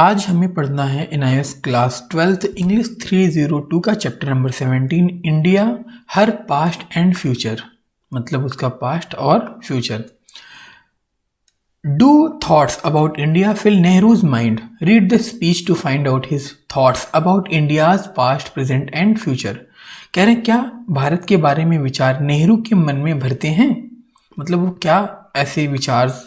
आज हमें पढ़ना है एनआईएस क्लास 12th इंग्लिश 302 का chapter number 17 India her past and future, मतलब उसका पास्ट और future. Do thoughts about India fill Nehru's mind? Read the speech to find out his thoughts about India's past present and future. कह रहे हैं क्या भारत के बारे में विचार नेहरू के मन में भरते हैं, मतलब वो क्या ऐसे विचार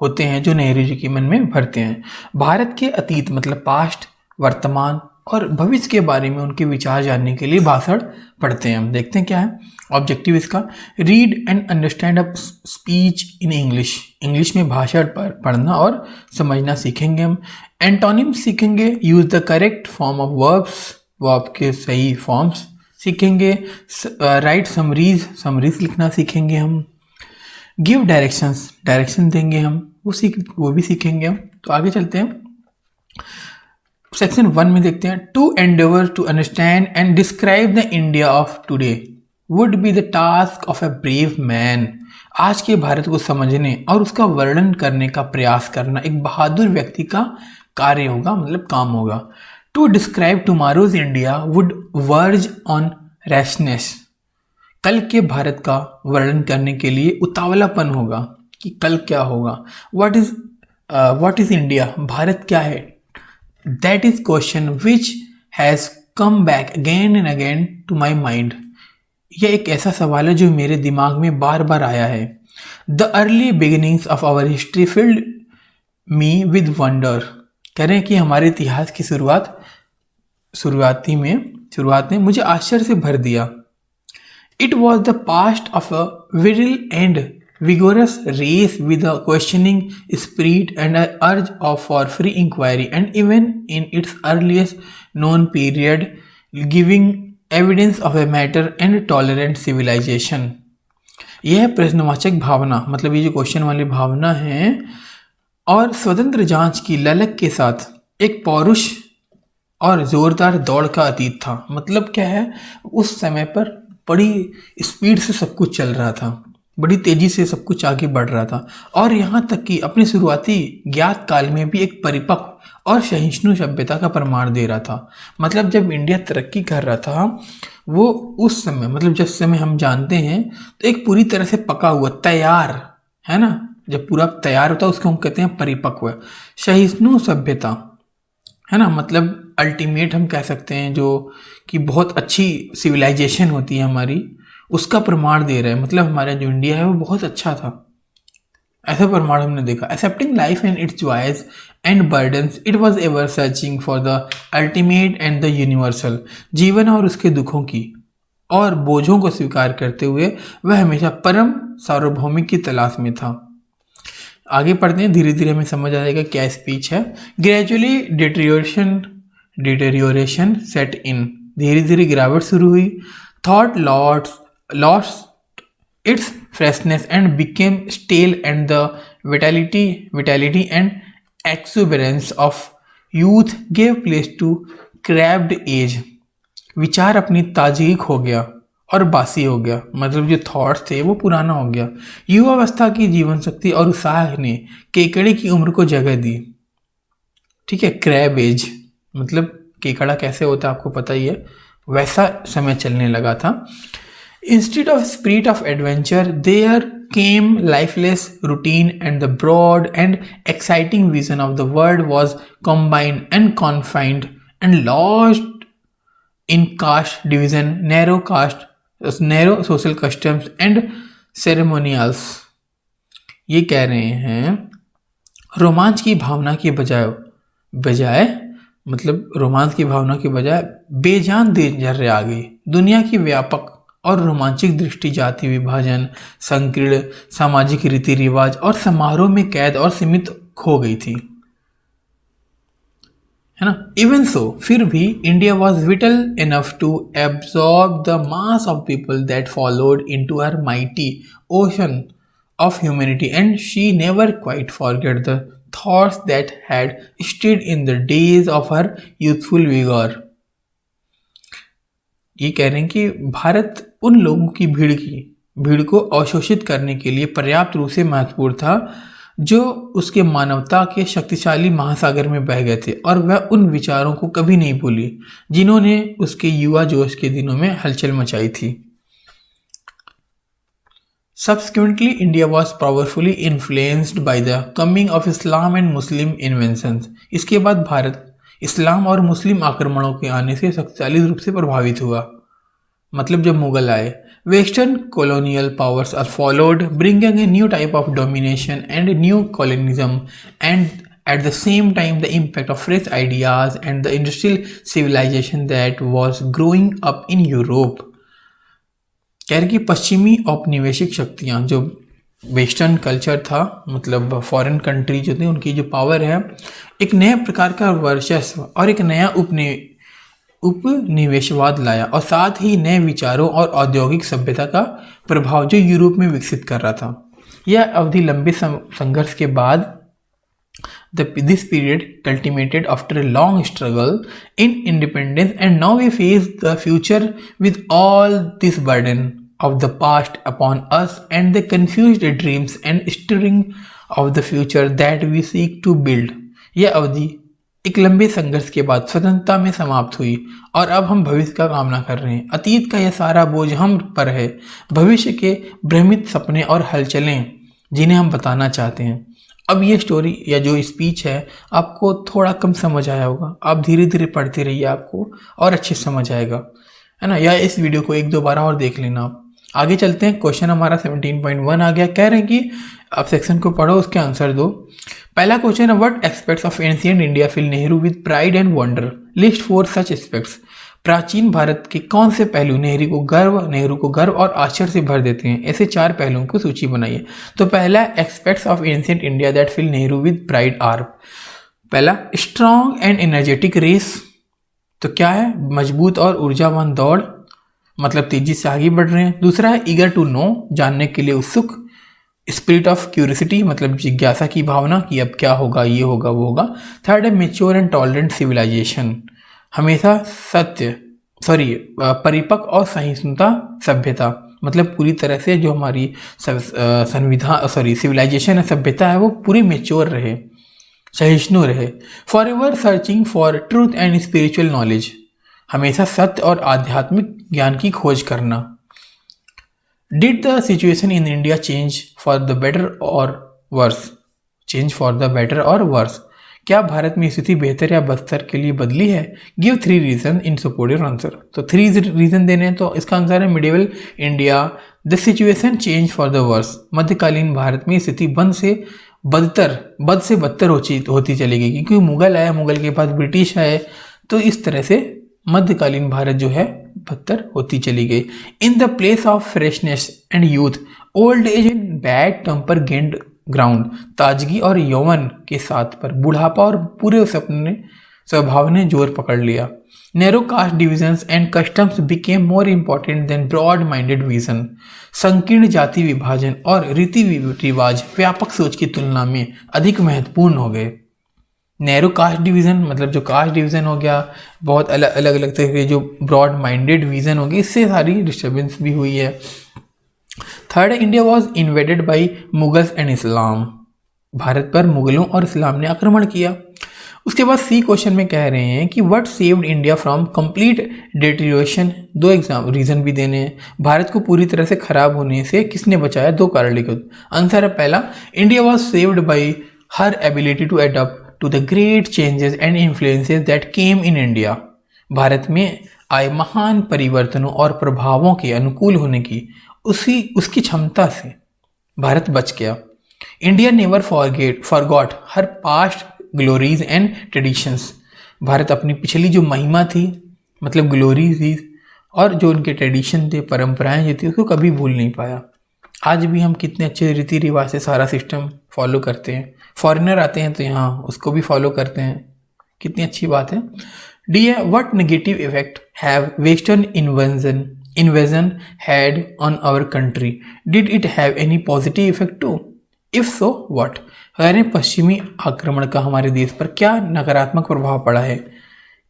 होते हैं जो नेहरू जी के मन में भरते हैं। भारत के अतीत मतलब पास्ट, वर्तमान और भविष्य के बारे में उनके विचार जानने के लिए भाषण पढ़ते हैं। हम देखते हैं क्या है ऑब्जेक्टिव इसका। Read and understand a speech in English, English में भाषण पढ़ना और समझना सीखेंगे हम। एंटोनिम सीखेंगे, use the correct form of verbs, verb के सही फॉर्म्स सीखेंगे। राइट समरीज लिखना सीखेंगे हम। गिव डायरेक्शंस, डायरेक्शन देंगे हम, वो भी सीखेंगे हम। तो आगे चलते हैं सेक्शन 1 में देखते हैं। To endeavour to understand and describe the India of today would be the task of a brave man. आज के भारत को समझने और उसका वर्णन करने का प्रयास करना एक बहादुर व्यक्ति का कार्य होगा, मतलब काम होगा। To describe tomorrow's India would verge on rashness, कल के भारत का वर्णन करने के लिए उतावलापन होगा कि कल क्या होगा। व्हाट इज इंडिया, भारत क्या है। That is question which has come back again and again to my mind. यह एक ऐसा सवाल है जो मेरे दिमाग में बार बार आया है। The early beginnings of our history filled me with wonder. कह रहे हैं कि हमारे इतिहास की शुरुआत ने मुझे आश्चर्य से भर दिया। It was the past of a virile and vigorous race with a questioning spirit and an urge for free inquiry, and even in its earliest known period, giving evidence of a matter and tolerant civilization. यह प्रश्नवाचक भावना, मतलब ये जो question वाली भावना है और स्वतंत्र जांच की ललक के साथ एक पौरुष और जोरदार दौड़ का अतीत था। मतलब क्या है, उस समय पर बड़ी स्पीड से सब कुछ चल रहा था, बड़ी तेजी से सब कुछ आगे बढ़ रहा था, और यहाँ तक कि अपने शुरुआती ज्ञात काल में भी एक परिपक्व और सहिष्णु सभ्यता का प्रमाण दे रहा था। मतलब जब इंडिया तरक्की कर रहा था वो उस समय, मतलब जिस समय हम जानते हैं तो एक पूरी तरह से पका हुआ तैयार है ना, जब पूरा तैयार होता है उसको हम कहते हैं परिपक्व। सहिष्णु सभ्यता है ना, मतलब अल्टीमेट हम कह सकते हैं जो कि बहुत अच्छी सिविलाइजेशन होती है हमारी, उसका प्रमाण दे रहा है। मतलब हमारा जो इंडिया है वो बहुत अच्छा था, ऐसा प्रमाण हमने देखा। Accepting life and it's joys and burdens, it was ever searching for the ultimate and the universal. जीवन और उसके दुखों की और बोझों को स्वीकार करते हुए वह हमेशा परम सार्वभौमिक की तलाश में था। आगे पढ़ते हैं, धीरे धीरे हमें समझ आ जाएगा क्या स्पीच है। ग्रेजुअली डिटेरियोरेशन सेट इन, धीरे धीरे गिरावट शुरू हुई। Thought lost its freshness and became stale and the vitality and exuberance of youth gave place to crabbed age. विचार अपनी ताजगी खो गया और बासी हो गया, मतलब जो थॉट्स थे वो पुराना हो गया। युवावस्था की जीवन शक्ति और उत्साह ने केकड़े की उम्र को जगह दी। ठीक है, क्रैब एज मतलब केकड़ा कैसे होता है आपको पता ही है, वैसा समय चलने लगा था। Instead of spirit of adventure there came lifeless routine and the broad and exciting vision of the world was combined and confined and lost in caste division, narrow social customs and ceremonials. ये कह रहे हैं रोमांच की भावना के बजाय मतलब romance की भावना के बजाय बेजान दिनचर्या आ गई। दुनिया की व्यापक और रोमांचिक दृष्टि जाति विभाजन, संकीर्ण सामाजिक रीति रिवाज और समारोह में कैद और सीमित खो गई थी, है ना। इवन सो, फिर भी India was vital enough to absorb the mass of people that followed in to her mighty ocean of humanity and she never quite forget the thoughts that had stood in the days of her youthful vigor। ये कह रहे हैं कि भारत उन लोगों की भीड़ को अवशोषित करने के लिए पर्याप्त रूप से महत्वपूर्ण था जो उसके मानवता के शक्तिशाली महासागर में बह गए थे, और वह उन विचारों को कभी नहीं भूली जिन्होंने उसके युवा जोश के दिनों में हलचल मचाई थी। Subsequently, India was powerfully influenced by the coming of Islam and Muslim inventions. इसके बाद भारत इस्लाम और मुस्लिम आक्रमणों के आने से शक्तिशाली रूप से प्रभावित हुआ। मतलब जब मुगल आए, western colonial powers are followed, bringing a new type of domination and new colonialism, and at the same time the impact of fresh ideas and the industrial civilization that was growing up in Europe. कह रहे कि पश्चिमी औपनिवेशिक शक्तियाँ, जो western culture था, मतलब foreign country जो थी, उनकी जो पावर है, एक नए प्रकार का वर्चस्व और एक नया उपनिवेशवाद लाया, और साथ ही नए विचारों और औद्योगिक सभ्यता का प्रभाव जो यूरोप में विकसित कर रहा था। यह अवधि लंबे संघर्ष के बाद this period culminated after a long struggle in independence, and now we face the future with all this burden of the past upon us and the confused dreams and stirring of the future that we seek to build. यह अवधि एक लंबे संघर्ष के बाद स्वतंत्रता में समाप्त हुई, और अब हम भविष्य का कामना कर रहे हैं। अतीत का यह सारा बोझ हम पर है, भविष्य के भ्रमित सपने और हलचलें जिन्हें हम बताना चाहते हैं। अब ये स्टोरी या जो स्पीच है आपको थोड़ा कम समझ आया होगा, आप धीरे धीरे पढ़ते रहिए, आपको और अच्छे समझ आएगा, है ना। या इस वीडियो को 1-2 बार और देख लेना। आप आगे चलते हैं। क्वेश्चन हमारा 17.1 आ गया। कह रहे हैं कि आप सेक्शन को पढ़ो, उसके आंसर दो। पहला क्वेश्चन है, what aspects of ancient India fill Nehru with pride and wonder, list 4 such aspects. प्राचीन भारत के कौन से पहलू नेहरू को गर्व और आश्चर्य से भर देते हैं? ऐसे 4 पहलुओं की सूची बनाइए। तो पहला, aspects of ancient India that fill Nehru with pride are. पहला, स्ट्रॉन्ग एंड एनर्जेटिक रेस। तो क्या है? मजबूत और ऊर्जावान दौड़, मतलब तेजी से आगे बढ़ रहे हैं। दूसरा है, ईगर टू नो, जानने के लिए उत्सुक। स्पिरिट ऑफ क्यूरियोसिटी, मतलब जिज्ञासा की भावना कि अब क्या होगा, ये होगा, वो होगा। थर्ड है, मेच्योर एंड टॉलरेंट सिविलाइजेशन, हमेशा परिपक्व और सहिष्णुता सभ्यता, मतलब पूरी तरह से जो हमारी सिविलाइजेशन है, सभ्यता है, वो पूरी मेच्योर रहे, सहिष्णु रहे। For ever searching for truth and spiritual knowledge, हमेशा सत्य और आध्यात्मिक ज्ञान की खोज करना। Did the situation in India change for the better और वर्स? क्या भारत में स्थिति बेहतर या बदतर के लिए बदली है? Give 3 reason in support your answer. तो 3 रीजन देने हैं, तो इसका आंसर है medieval India the situation change for the worse. मध्यकालीन भारत में स्थिति बद से बदतर होती चली गई, क्योंकि मुगल आया, मुगल के बाद ब्रिटिश आए, तो इस तरह से मध्यकालीन भारत जो है बदतर होती चली गई। In the place of freshness and youth, old age and bad temper gained ground. ताजगी और यौवन के साथ पर बुढ़ापा और पूरे स्वभाव ने जोर पकड़ लिया। Narrow caste divisions and customs became more important than broad minded vision. संकीर्ण जाति विभाजन और रीति रिवाज व्यापक सोच की तुलना में अधिक महत्वपूर्ण हो गए। नैरो कास्ट डिवीज़न, मतलब जो कास्ट डिवीज़न हो गया, बहुत अलग अलग तरह के जो ब्रॉड माइंडेड विजन हो गई, इससे सारी डिस्टर्बेंस भी हुई है। Third, India was invaded by Mughals and Islam, Bharat पर मुगलों और इस्लाम ने आक्रमण किया। उसके बाद सी क्वेश्चन में कह रहे हैं कि what saved India from complete deterioration. 2 reason भी देने हैं। भारत को पूरी तरह से खराब होने से किसने बचाया? 2 कारण लिखो। आंसर है पहला, India was saved by her ability to adopt to the great changes and influences that came in India. Bharat में आए महान परिवर्तनों और प्रभावों के अनुकूल होने की उसकी क्षमता से भारत बच गया। India never forgot her past glories and traditions. Bharat अपनी पिछली जो महिमा थी, मतलब ग्लोरी थी, और जो उनके ट्रेडिशन थे, परंपराएं जो थी, उसको कभी भूल नहीं पाया। आज भी हम कितने अच्छे रीति रिवाज से सारा सिस्टम फॉलो करते हैं। फॉरेनर आते हैं तो यहाँ उसको भी फॉलो करते हैं, कितनी अच्छी बात है। डी है, what negative effect have western invasion had on our country? Did it have any positive effect too? If so, what? गैर पश्चिमी आक्रमण का हमारे देश पर क्या नकारात्मक प्रभाव पड़ा है?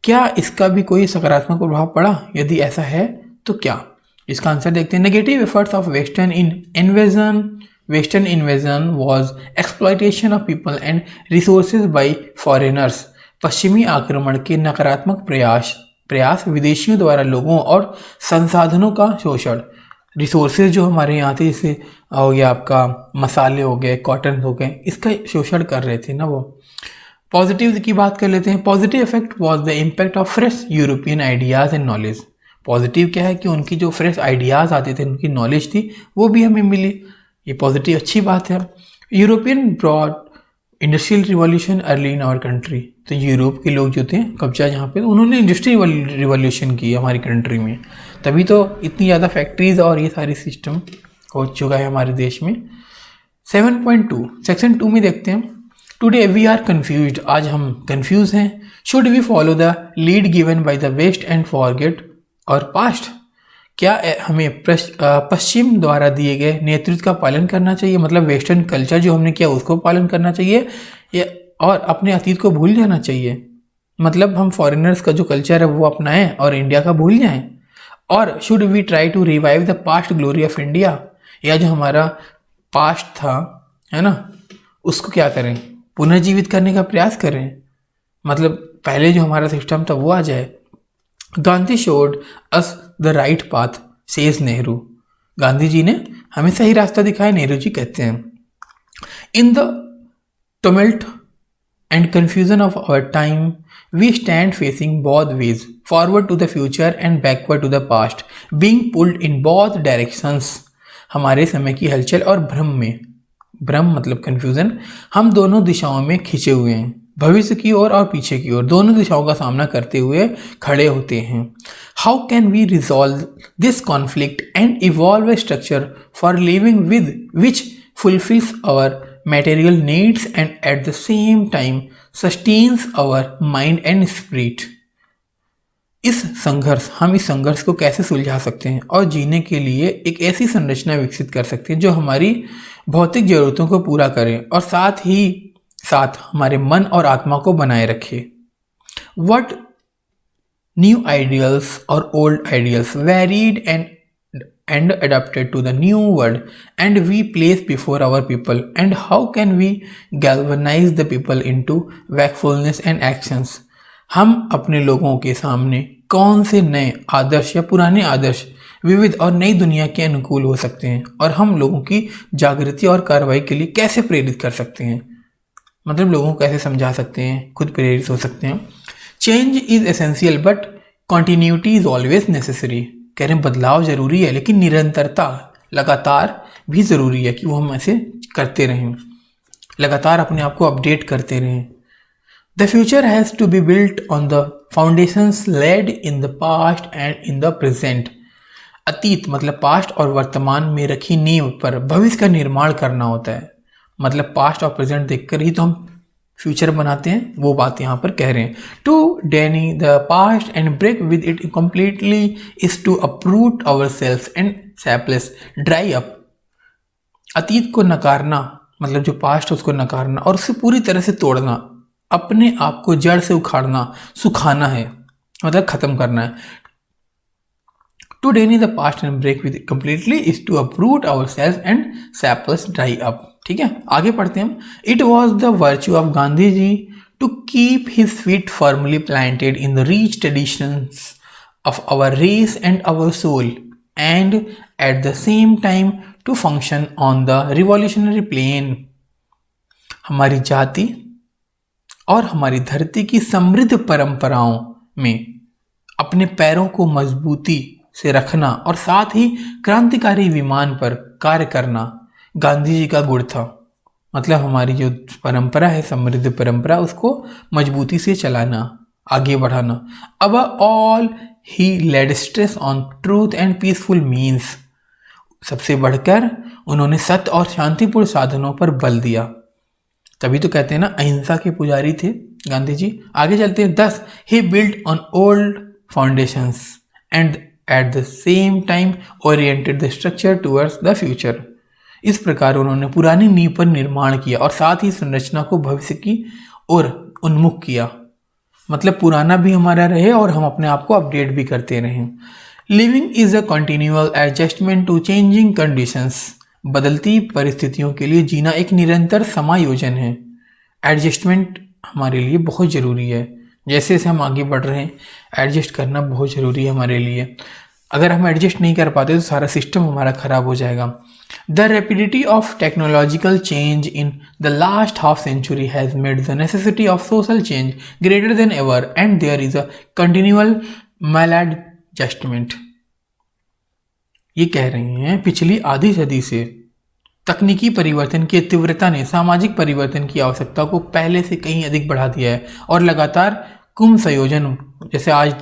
क्या इसका भी कोई सकारात्मक प्रभाव पड़ा? यदि ऐसा है तो क्या? इसका आंसर देखते हैं। Negative efforts of western in invasion Western invasion was exploitation of people and resources by foreigners. पश्चिमी आक्रमण के नकारात्मक प्रयास विदेशियों द्वारा लोगों और संसाधनों का शोषण। रिसोर्सेज जो हमारे यहाँ थे, जैसे हो गया आपका मसाले हो गए, कॉटन हो गए, इसका शोषण कर रहे थे ना वो। पॉजिटिव की बात कर लेते हैं। Positive effect was the impact of fresh European ideas and knowledge. Positive क्या है कि उनकी जो फ्रेश आइडियाज़ आते थे, उनकी नॉलेज थी, वो भी हमें मिली। ये पॉजिटिव अच्छी बात है। European broad industrial revolution early in our country. तो यूरोप के लोग जो थे कब्जा यहाँ पे, उन्होंने इंडस्ट्रियल रिवॉल्यूशन की हमारी कंट्री में, तभी तो इतनी ज़्यादा फैक्ट्रीज और ये सारी सिस्टम हो चुका है हमारे देश में। 7.2 सेक्शन 2 में देखते हैं। Today we are confused. आज हम कन्फ्यूज हैं। Should we follow the lead given by the west and forget our past. क्या हमें पश्चिम द्वारा दिए गए नेतृत्व का पालन करना चाहिए, मतलब वेस्टर्न कल्चर जो हमने किया उसको पालन करना चाहिए, या और अपने अतीत को भूल जाना चाहिए। मतलब हम फॉरेनर्स का जो कल्चर है वो अपनाएं और इंडिया का भूल जाएं। Or should we try to revive the past glory of India, या जो हमारा पास्ट था, है ना, उसको क्या करें, पुनर्जीवित करने का प्रयास करें, मतलब पहले जो हमारा सिस्टम था वो आ जाए। Gandhi showed us the right path says Nehru. Gandhi ji ने हमें सही रास्ता दिखाया, नेहरू जी कहते हैं। In the tumult and confusion of our time we stand facing both ways, forward to the future and backward to the past, being pulled in both directions. हमारे समय की हलचल और भ्रम मतलब कंफ्यूजन, हम दोनों दिशाओं में खींचे हुए हैं, भविष्य की ओर और पीछे की ओर, दोनों दिशाओं का सामना करते हुए खड़े होते हैं। How can we resolve this conflict and evolve a structure for living with which fulfils our material needs and at the same time sustains our mind and spirit। हम इस संघर्ष को कैसे सुलझा सकते हैं और जीने के लिए एक ऐसी संरचना विकसित कर सकते हैं जो हमारी भौतिक जरूरतों को पूरा करे और साथ ही साथ हमारे मन और आत्मा को बनाए रखे। What new ideals or old ideals varied and adapted to the new world and we place before our people, and how can we galvanize the people into wakefulness and actions। हम अपने लोगों के सामने कौन से नए आदर्श या पुराने आदर्श विविध और नई दुनिया के अनुकूल हो सकते हैं और हम लोगों की जागृति और कार्रवाई के लिए कैसे प्रेरित कर सकते हैं, मतलब लोगों को कैसे समझा सकते हैं, खुद प्रेरित हो सकते हैं। Change is essential but continuity is always necessary. कह रहे हैं बदलाव जरूरी है लेकिन निरंतरता लगातार भी ज़रूरी है कि वो हम ऐसे करते रहें, लगातार अपने आप को अपडेट करते रहें। The future has to be built on the foundations laid in the past and in the present. अतीत मतलब पास्ट और वर्तमान में रखी नींव पर भविष्य का निर्माण करना होता है, मतलब पास्ट और प्रेजेंट देखकर ही तो हम फ्यूचर बनाते हैं, वो बात यहाँ पर कह रहे हैं। To deny the past and break with it completely is to uproot our self and sapless dry up. अतीत को नकारना मतलब जो पास्ट है उसको नकारना और उसे पूरी तरह से तोड़ना, अपने आप को जड़ से उखाड़ना, सुखाना है, मतलब खत्म करना है। To deny the past and break with it completely is to uproot our self and sapless dry up. ठीक है, आगे पढ़ते हैं हम। It was the virtue of Gandhi ji to keep his feet firmly planted in the rich traditions of our race and our soul and at the same time to function on the revolutionary plane. हमारी जाति और हमारी धरती की समृद्ध परंपराओं में अपने पैरों को मजबूती से रखना और साथ ही क्रांतिकारी विमान पर कार्य करना गांधी जी का गुण था। मतलब हमारी जो परंपरा है, समृद्ध परंपरा, उसको मजबूती से चलाना, आगे बढ़ाना। अब all he laid stress on truth and peaceful means. सबसे बढ़कर उन्होंने सत्य और शांतिपूर्ण साधनों पर बल दिया, तभी तो कहते हैं ना अहिंसा के पुजारी थे गांधी जी। आगे चलते हैं। Thus he build on old foundations and at the same time oriented the structure towards the future. इस प्रकार उन्होंने पुरानी नींव पर निर्माण किया और साथ ही संरचना को भविष्य की ओर उन्मुख किया, मतलब पुराना भी हमारा रहे और हम अपने आप को अपडेट भी करते रहें। Living is a continual adjustment to changing conditions बदलती परिस्थितियों के लिए जीना एक निरंतर समायोजन है। एडजस्टमेंट हमारे लिए बहुत ज़रूरी है। जैसे जैसे हम आगे बढ़ रहे हैं, एडजस्ट करना बहुत ज़रूरी है हमारे लिए। अगर हम एडजस्ट नहीं कर पाते तो सारा सिस्टम हमारा ख़राब हो जाएगा। The rapidity of technological change in the last half century has made the necessity of social change greater than ever and there is a continual maladjustment. ये कह रहे हैं पिछली आधी सदी से तकनीकी परिवर्तन की तीव्रता ने सामाजिक परिवर्तन की आवश्यकता को पहले से कहीं अधिक बढ़ा दिया है और लगातार कुम संयोजन, जैसे आज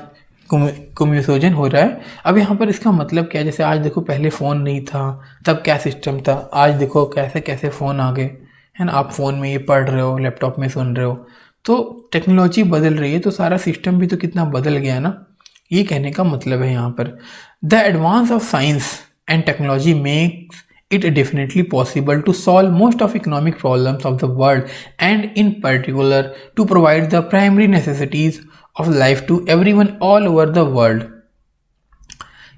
कुमयोजन हो रहा है। अब यहाँ पर इसका मतलब क्या है? जैसे आज देखो पहले फ़ोन नहीं था, तब क्या सिस्टम था, आज देखो कैसे कैसे फ़ोन आ गए, है ना। आप फ़ोन में ये पढ़ रहे हो, लैपटॉप में सुन रहे हो, तो टेक्नोलॉजी बदल रही है तो सारा सिस्टम भी तो कितना बदल गया ना। ये कहने का मतलब है यहाँ पर the advance of science and technology makes it definitely possible to solve most of economic problems of the world and in particular to provide the primary necessities of life to everyone all over the world।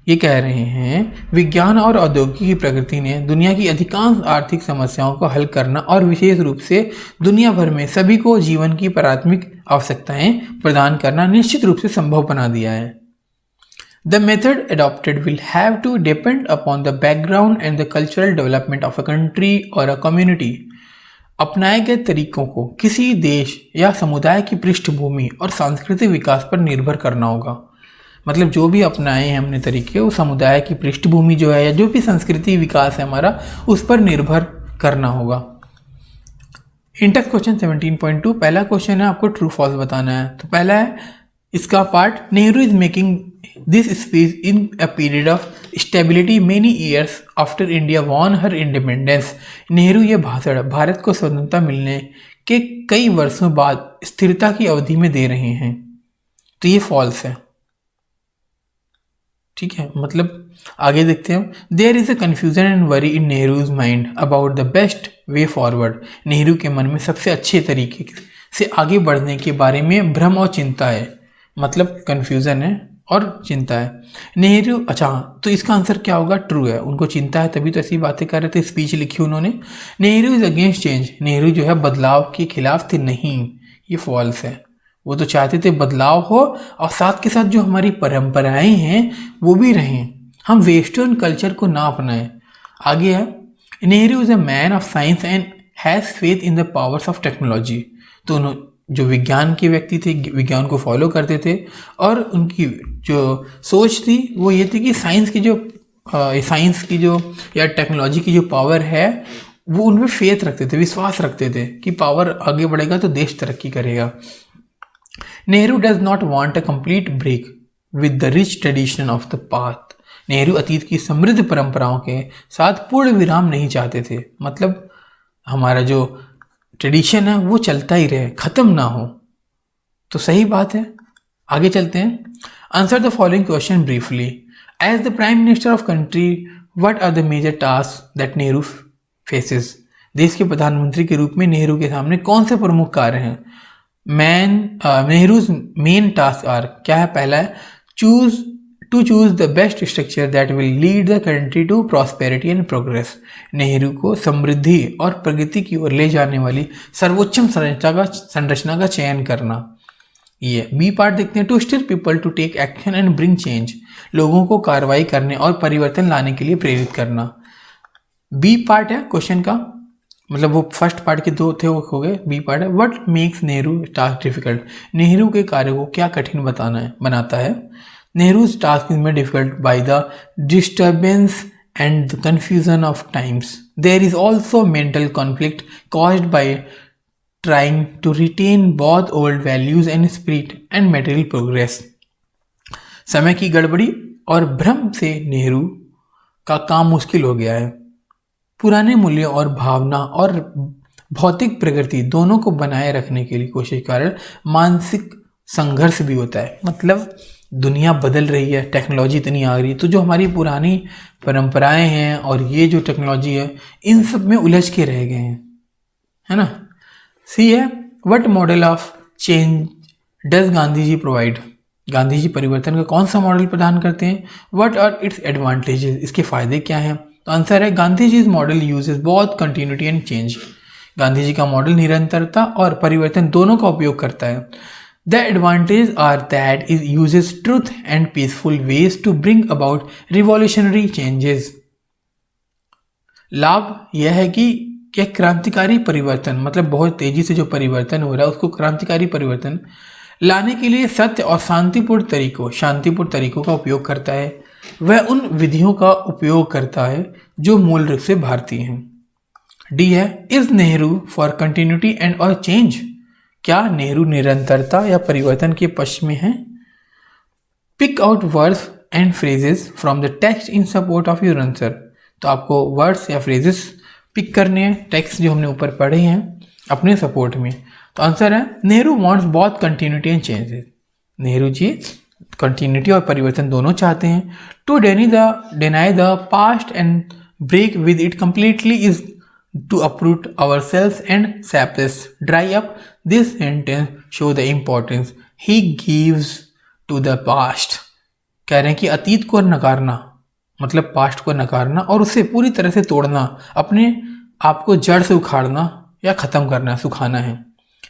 ये कह रहे हैं विज्ञान और औद्योगिकी की प्रगति ने दुनिया की अधिकांश आर्थिक समस्याओं को हल करना और विशेष रूप से दुनिया भर में सभी को जीवन की प्राथमिक आवश्यकताएं प्रदान करना निश्चित रूप से संभव बना दिया है। The method adopted will have to depend upon the background and the cultural development of a country or a community। अपनाए गए तरीकों को किसी देश या समुदाय की पृष्ठभूमि और सांस्कृतिक विकास पर निर्भर करना होगा। मतलब जो भी अपनाए हैं हमने तरीके, वो समुदाय की पृष्ठभूमि जो है या जो भी संस्कृति विकास है हमारा, उस पर निर्भर करना होगा। इंटेक्स क्वेश्चन 17.2 पहला क्वेश्चन है, आपको ट्रू फॉल्स बताना है। तो पहला है इसका part, Nehru is making this speech in a period of stability many years after India won her independence. Nehru ये भाषण भारत को स्वतंत्रता मिलने के कई वर्षों बाद स्थिरता की अवधि में दे रहे हैं, तो ये फॉल्स है। ठीक है, मतलब आगे देखते हैं। There is a confusion and worry in Nehru's mind about the best way forward. Nehru के मन में सबसे अच्छे तरीके से आगे बढ़ने के बारे में भ्रम और चिंता है, मतलब कन्फ्यूजन है और चिंता है। नेहरू, अच्छा तो इसका आंसर क्या होगा? ट्रू है, उनको चिंता है तभी तो ऐसी बातें कर रहे थे, स्पीच लिखी उन्होंने। Nehru is against change, Nehru जो है बदलाव के खिलाफ थे, नहीं, ये फॉल्स है। वो तो चाहते थे बदलाव हो और साथ के साथ जो हमारी परंपराएं हैं वो भी रहें, हम वेस्टर्न कल्चर को ना अपनाएं। आगे है, Nehru is a man of science and has faith in the powers of technology. तो जो विज्ञान के व्यक्ति थे, विज्ञान को फॉलो करते थे और उनकी जो सोच थी वो ये थी कि साइंस की जो या टेक्नोलॉजी की जो पावर है वो उनमें फेथ रखते थे, विश्वास रखते थे कि पावर आगे बढ़ेगा तो देश तरक्की करेगा। Nehru does not want a complete break with the rich tradition of the past. Nehru अतीत की समृद्ध परंपराओं के साथ पूर्ण विराम नहीं चाहते थे, मतलब हमारा जो ट्रेडिशन है वो चलता ही रहे, खत्म ना हो। तो सही बात है, आगे चलते हैं। Answer the following question briefly. As the prime minister of country what are the major task that Nehru faces. देश के प्रधानमंत्री के रूप में नेहरू के सामने कौन से प्रमुख कार्य हैं? नेहरूज मेन टास्क आर, क्या है? पहला है choose the best structure that will lead the country to prosperity and progress. Nehru को समृद्धि और प्रगति की ओर ले जाने वाली सर्वोच्चम संरचना का चयन करना। ये बी पार्ट देखते हैं। To steer people to take action and bring change. लोगों को कार्रवाई करने और परिवर्तन लाने के लिए प्रेरित करना। बी पार्ट है क्वेश्चन का, मतलब वो फर्स्ट पार्ट के दो थे वो हो गए। बी पार्ट है what makes Nehru task difficult. Nehru के कार्य को क्या कठिन बनाता है? Nehru's task is made difficult by the disturbance and the confusion of times. There is also mental conflict caused by trying to retain both old values and spirit and material progress. समय की गड़बड़ी और भ्रम से नेहरू का काम मुश्किल हो गया है। पुराने मूल्यों और भावना और भौतिक प्रगति दोनों को बनाए रखने के लिए कोशिश के कारण मानसिक संघर्ष भी होता है। मतलब दुनिया बदल रही है, टेक्नोलॉजी इतनी आ रही है, तो जो हमारी पुरानी परंपराएं हैं और ये जो टेक्नोलॉजी है इन सब में उलझ के रह गए हैं, है ना। सी है what model of change does Gandhi ji provide. Gandhi ji परिवर्तन का कौन सा मॉडल प्रदान करते हैं? व्हाट आर इट्स एडवांटेजेस, इसके फ़ायदे क्या हैं? तो आंसर है Gandhi ji model uses both continuity and change. Gandhi ji का मॉडल निरंतरता और परिवर्तन दोनों का उपयोग करता है। The advantage are that is uses truth and peaceful ways to bring about revolutionary changes. लाभ यह है कि क्या क्रांतिकारी परिवर्तन, मतलब बहुत तेजी से जो परिवर्तन हो रहा है उसको क्रांतिकारी परिवर्तन लाने के लिए सत्य और शांतिपूर्ण तरीकों का उपयोग करता है। वह उन विधियों का उपयोग करता है जो मूल रूप से भारतीय हैं। डी है, is Nehru for continuity and or change. क्या नेहरू निरंतरता या परिवर्तन के पक्ष में है? Pick out words and phrases from the text in support of your answer. तो आपको वर्ड्स या फ्रेजेस पिक करने हैं टेक्स्ट जो हमने ऊपर पढ़े हैं अपने सपोर्ट में। तो आंसर है Nehru wants both continuity and changes. Nehru ji continuity और परिवर्तन दोनों चाहते हैं। To deny the past and break with it completely is to uproot ourselves and sapless dry up. This sentence show the importance he gives to the past. कह रहे हैं कि अतीत को नकारना मतलब पास्ट को नकारना और उसे पूरी तरह से तोड़ना, अपने आप को जड़ से उखाड़ना या ख़त्म करना, सुखाना है।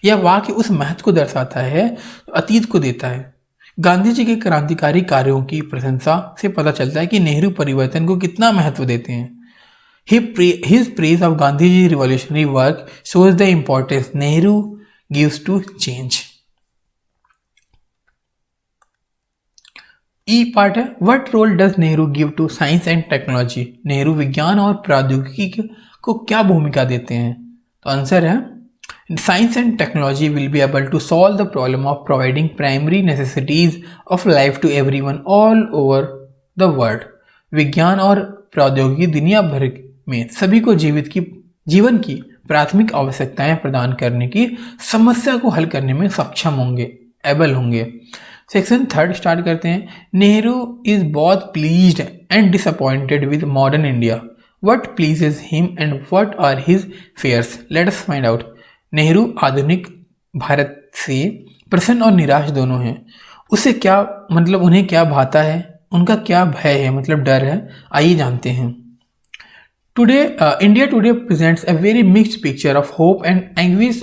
यह वाक्य उस महत्व को दर्शाता है अतीत को देता है। गांधी जी के क्रांतिकारी कार्यों की प्रशंसा से पता चलता है कि नेहरू परिवर्तन को कितना महत्व देते हैं। His praise of Gandhi's revolutionary work shows the importance Nehru gives to change. E part है, what role does Nehru give to science and technology? Nehru विज्ञान और प्रौद्योगिकी को क्या भूमिका देते हैं? तो आंसर है science and technology will be able to solve the problem of providing primary necessities of life to everyone all over the world. विज्ञान और प्रौद्योगिकी दुनिया भर में सभी को जीवन की प्राथमिक आवश्यकताएं प्रदान करने की समस्या को हल करने में सक्षम होंगे, एबल होंगे। सेक्शन 3 स्टार्ट करते हैं। Nehru is both pleased and disappointed with modern India. What pleases him and what are his fears? Let us find out. Nehru आधुनिक भारत से प्रसन्न और निराश दोनों हैं। उसे क्या मतलब, उन्हें क्या भाता है, उनका क्या भय है मतलब डर है, आइए जानते हैं। India today presents a very mixed picture of hope and anguish,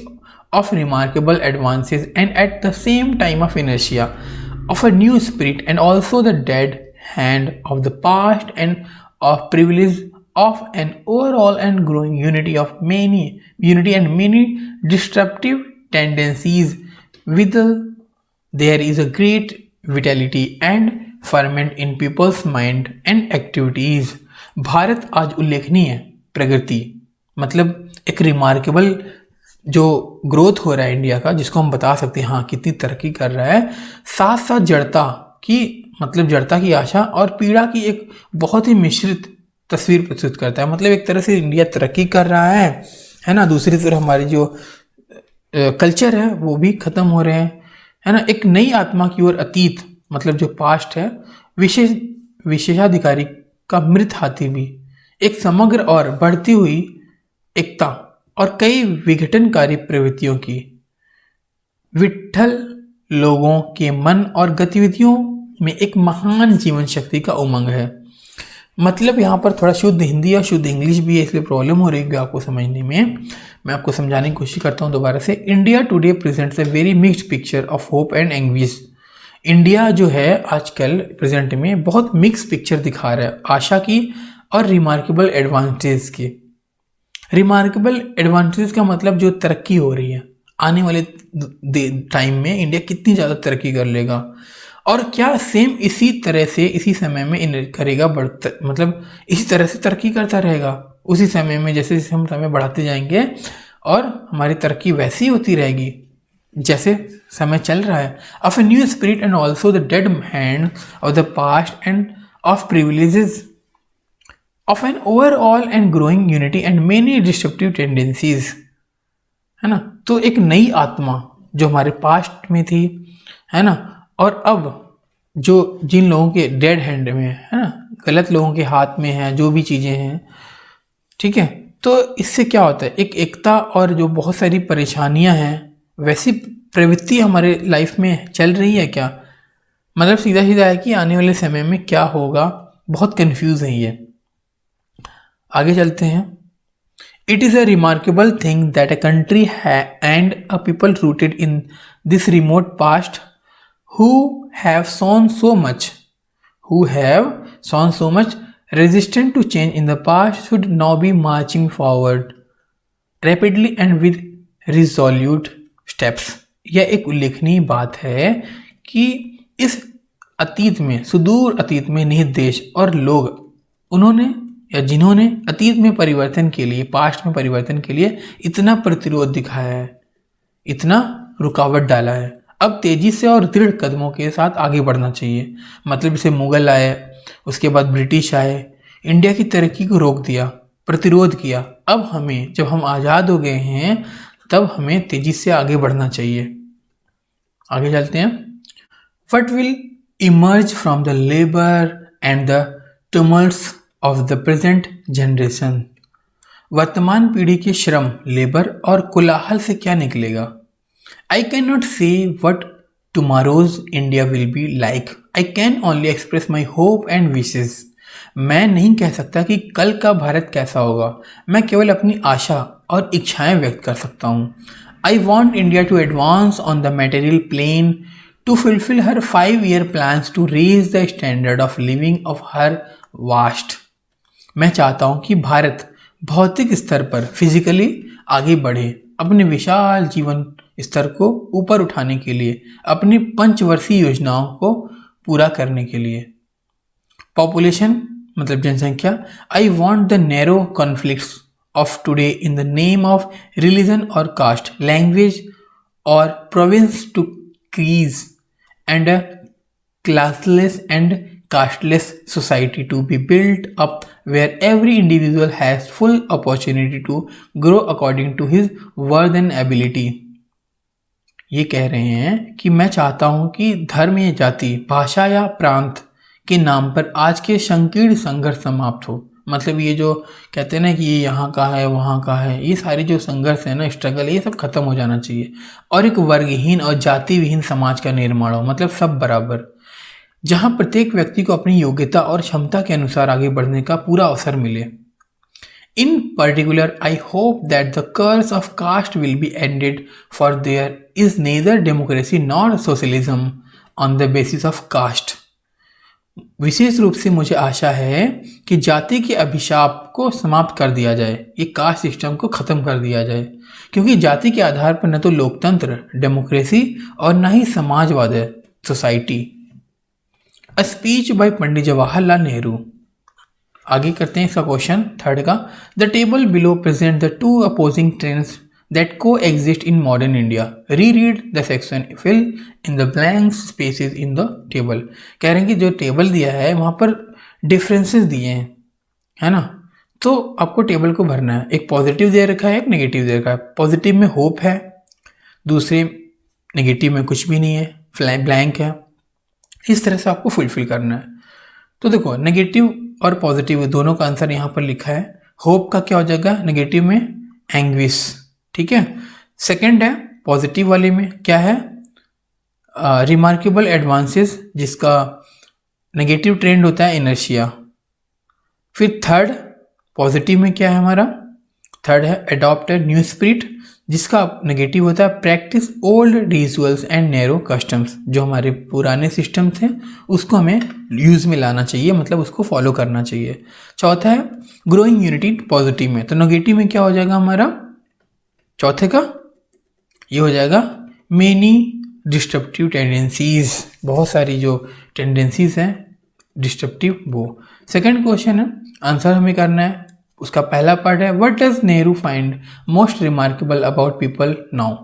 of remarkable advances and at the same time of inertia, of a new spirit and also the dead hand of the past and of privilege, of an overall and growing unity and many disruptive tendencies. With there is a great vitality and ferment in people's mind and activities. Bharat आज उल्लेखनीय प्रगति मतलब एक remarkable जो growth हो रहा है India का, जिसको हम बता सकते हैं हाँ कितनी तरक्की कर रहा है, साथ साथ जड़ता की आशा और पीड़ा की एक बहुत ही मिश्रित तस्वीर प्रस्तुत करता है। मतलब एक तरह से इंडिया तरक्की कर रहा है ना, दूसरी तरफ हमारी जो कल्चर है वो भी खत्म हो रहे हैं, है ना। एक नई आत्मा की ओर अतीत मतलब जो पास्ट है, विशेषाधिकारी का मृत हाथी भी, एक समग्र और बढ़ती हुई एकता और कई विघटनकारी प्रवृत्तियों की विट्ठल लोगों के मन और गतिविधियों में एक महान जीवन शक्ति का उमंग है। मतलब यहाँ पर थोड़ा शुद्ध हिंदी या शुद्ध इंग्लिश भी है, इसलिए प्रॉब्लम हो रही है आपको समझने में। मैं आपको समझाने की कोशिश करता हूँ दोबारा से। India today presents a very mixed picture of hope and anguish. India जो है आजकल प्रेजेंट में बहुत मिक्स पिक्चर दिखा रहा है आशा की और रिमार्केबल एडवांटेज की। रिमार्केबल एडवांटेज का मतलब जो तरक्की हो रही है, आने वाले टाइम में इंडिया कितनी ज़्यादा तरक्की कर लेगा और क्या सेम इसी तरह से इसी समय में करेगा, मतलब इसी तरह से तरक्की करता रहेगा उसी समय में, जैसे जैसे हम समय बढ़ाते जाएंगे और हमारी तरक्की वैसी होती रहेगी जैसे समय चल रहा है। Of a new spirit and also the dead hand of the past end of privileges, of an overall and growing unity and many disruptive tendencies, है ना। तो एक नई आत्मा जो हमारे पास्ट में थी, है ना, और अब जो जिन लोगों के डेड हैंड में है ना, गलत लोगों के हाथ में है जो भी चीज़ें हैं, ठीक है। तो इससे क्या होता है, एक एकता और जो बहुत सारी परेशानियां हैं वैसी प्रवृत्ति हमारे लाइफ में चल रही है क्या, मतलब सीधा सीधा है कि आने वाले समय में क्या होगा, बहुत कंफ्यूज है ये। आगे चलते हैं। It is a remarkable thing that a country and a people rooted in this remote past who have shown so much who have shown so much resistance to change in the past should now be marching forward rapidly and with resolute steps। यह एक उल्लेखनीय बात है कि इस अतीत में, सुदूर अतीत में निहित देश और लोग उन्होंने या जिन्होंने अतीत में परिवर्तन के लिए, पास्ट में परिवर्तन के लिए इतना प्रतिरोध दिखाया है, इतना रुकावट डाला है, अब तेजी से और दृढ़ कदमों के साथ आगे बढ़ना चाहिए। मतलब जैसे मुगल आए, उसके बाद ब्रिटिश आए, इंडिया की तरक्की को रोक दिया, प्रतिरोध किया। अब हमें, जब हम आज़ाद हो गए हैं, तब हमें तेजी से आगे बढ़ना चाहिए। आगे चलते हैं। What will emerge from the labour and the tumults of the present generation. वर्तमान पीढ़ी के श्रम, लेबर और कोलाहल से क्या निकलेगा? I cannot say what tomorrow's India will be like. I can only express my hope and wishes. मैं नहीं कह सकता कि कल का भारत कैसा होगा, मैं केवल अपनी आशा और इच्छाएं व्यक्त कर सकता हूँ। I want India to advance on the material plane, to fulfill her 5-year plans to raise the standard of living of her vast। मैं चाहता हूँ कि भारत भौतिक स्तर पर फिजिकली आगे बढ़े, अपने विशाल जीवन स्तर को ऊपर उठाने के लिए, अपनी पंचवर्षीय योजनाओं को पूरा करने के लिए। पॉपुलेशन मतलब जनसंख्या। I want the narrow conflicts of today in the name of religion और कास्ट, लैंग्वेज और प्रोविंस टू क्रीज and a classless and casteless society to be built up where every individual has full opportunity to grow according to his worth and ability। ये कह रहे हैं कि मैं चाहता हूं कि धर्म या जाति, भाषा या प्रांत के नाम पर आज के संकीर्ण संघर्ष समाप्त हो। मतलब ये जो कहते हैं ना कि ये यहाँ का है, वहाँ का है, ये सारी जो संघर्ष है ना, स्ट्रगल, ये सब खत्म हो जाना चाहिए और एक वर्गहीन और जाति विहीन समाज का निर्माण हो। मतलब सब बराबर, जहाँ प्रत्येक व्यक्ति को अपनी योग्यता और क्षमता के अनुसार आगे बढ़ने का पूरा अवसर मिले। In particular, I hope that the curse of caste will be ended, for there is neither democracy nor socialism on the basis of caste। विशेष रूप से मुझे आशा है कि जाति के अभिशाप को समाप्त कर दिया जाए, ये कास्ट सिस्टम को ख़त्म कर दिया जाए, क्योंकि जाति के आधार पर न तो लोकतंत्र, डेमोक्रेसी और न ही समाजवाद है, society. A speech by Pandit Jawaharlal Nehru. आगे करते हैं इसका क्वेश्चन थर्ड का। The table below present the two opposing trends that coexist in modern India. Reread the section, fill in the blank spaces in the table. कह रहे हैं कि जो टेबल दिया है वहाँ पर डिफरेंसेस दिए हैं, है ना, तो आपको टेबल को भरना है। एक पॉजिटिव दे रखा है, एक नेगेटिव दे रखा है। पॉजिटिव में होप है, दूसरे नेगेटिव में कुछ भी नहीं है, ब्लैंक है। इस तरह से आपको फुलफिल करना है। तो देखो, नेगेटिव और पॉजिटिव दोनों का आंसर यहाँ पर लिखा है। होप का क्या हो जाएगा? नेगेटिव में एंग्विश, ठीक है। सेकंड है पॉजिटिव वाले में क्या है? रिमार्केबल एडवांसेस, जिसका नेगेटिव ट्रेंड होता है इनर्शिया। फिर थर्ड पॉजिटिव में क्या है हमारा? थर्ड है अडॉप्ट ए न्यू स्पिरिट, जिसका नेगेटिव होता है practice old rituals and narrow customs. जो हमारे पुराने सिस्टम्स हैं उसको हमें यूज़ में लाना चाहिए, मतलब उसको फॉलो करना चाहिए। चौथा है ग्रोइंग यूनिटी पॉजिटिव में। तो नेगेटिव में क्या हो जाएगा हमारा चौथे का? ये हो जाएगा मेनी डिस्ट्रप्टिव टेंडेंसीज, बहुत सारी जो टेंडेंसीज हैं डिस्ट्रप्टिव, वो। सेकंड क्वेश्चन है, आंसर हमें करना है। उसका पहला पार्ट है what does Nehru find most remarkable about people now.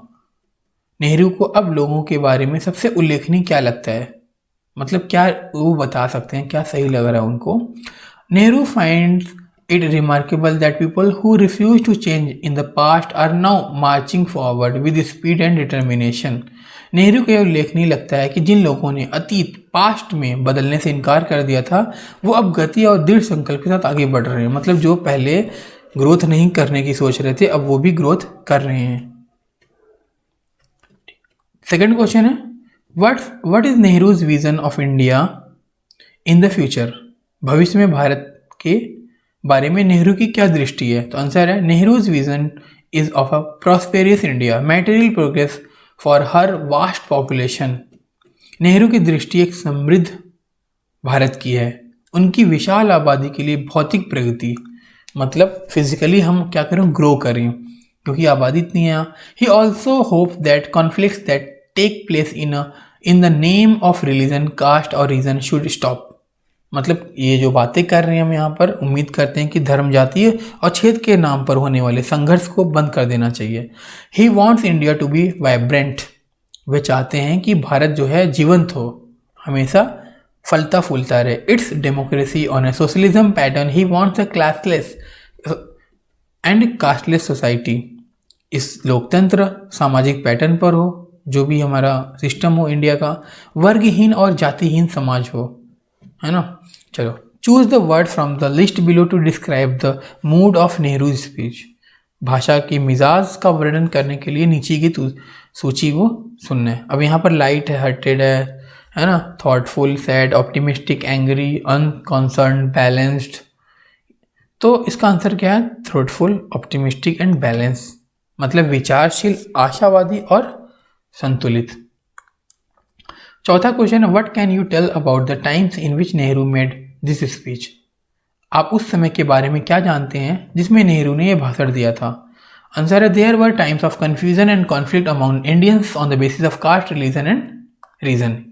Nehru को अब लोगों के बारे में सबसे उल्लेखनीय क्या लगता है, मतलब क्या वो बता सकते हैं, क्या सही लग रहा है उनको। Nehru find it remarkable that people who refuse to change in the past are now marching forward with speed and determination. Nehru को यह उल्लेखनीय लगता है कि जिन लोगों ने अतीत पास्ट में बदलने से इनकार कर दिया था, वो अब गति और दृढ़ संकल्प के साथ आगे बढ़ रहे हैं। मतलब जो पहले ग्रोथ नहीं करने की सोच रहे थे, अब वो भी ग्रोथ कर रहे हैं। सेकंड क्वेश्चन है what is Nehru's vision of India in the future. भविष्य में भारत के बारे में नेहरू की क्या दृष्टि है? तो आंसर है Nehru's vision is of a prosperous India, material progress for her vast population. Nehru की दृष्टि एक समृद्ध भारत की है, उनकी विशाल आबादी के लिए भौतिक प्रगति, मतलब फिजिकली हम क्या करें, ग्रो करें, क्योंकि आबादी इतनी है। He also hope that conflicts that take place in the name of religion, caste और रीजन शुड स्टॉप। मतलब ये जो बातें कर रहे हैं हम यहाँ पर, उम्मीद करते हैं कि धर्म, जातीय और क्षेत्र के नाम पर होने वाले संघर्ष को बंद कर देना चाहिए। He wants India to be vibrant. वे चाहते हैं कि भारत जो है जीवंत हो, हमेशा फलता फूलता रहे। It's democracy on A socialism pattern. He wants a classless and casteless society. इस लोकतंत्र सामाजिक पैटर्न पर हो, जो भी हमारा सिस्टम हो इंडिया का, वर्गहीन और जातिहीन समाज हो, है ना। चलो, choose the word from the list below to describe the mood of Nehru speech. भाषा के मिजाज का वर्णन करने के लिए नीचे की सूची को सुनना है। अब यहाँ पर लाइट है, हार्टेड है ना, thoughtful, sad, optimistic, angry, unconcern, balanced. तो इसका आंसर क्या है? थॉटफुल, ऑप्टिमिस्टिक एंड बैलेंस, मतलब विचारशील, आशावादी और संतुलित। चौथा क्वेश्चन है, what can you tell about the times in which Nehru made this speech. आप उस समय के बारे में क्या जानते हैं जिसमें नेहरू ने यह भाषण दिया था? आंसर है, there were times of confusion and conflict among Indians on the basis of caste, religion and region.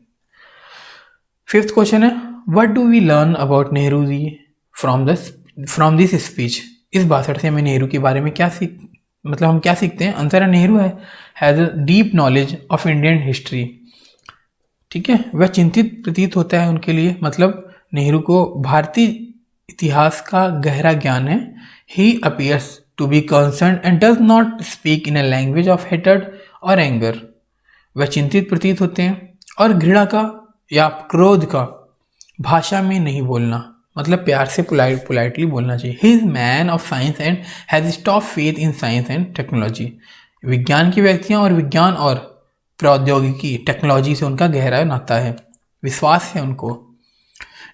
Fifth question है, what do we learn about Nehru ji from this speech. इस भाषण से हमें नेहरू के बारे में हम क्या सीखते हैं? आंसर है, Nehru has a deep knowledge of Indian history. ठीक है, वह चिंतित प्रतीत होता है उनके लिए, मतलब नेहरू को भारतीय इतिहास का गहरा ज्ञान है। He appears to be concern and does not speak in a language of hatred और एंगर। वह चिंतित प्रतीत होते हैं और घृणा का या क्रोध का भाषा में नहीं बोलना, मतलब प्यार से पोलाइटली बोलना चाहिए। He is man of science and has stop faith in science and technology. विज्ञान की व्यक्तियाँ और विज्ञान और प्रौद्योगिकी, टेक्नोलॉजी से उनका गहरा नाता है, विश्वास है उनको।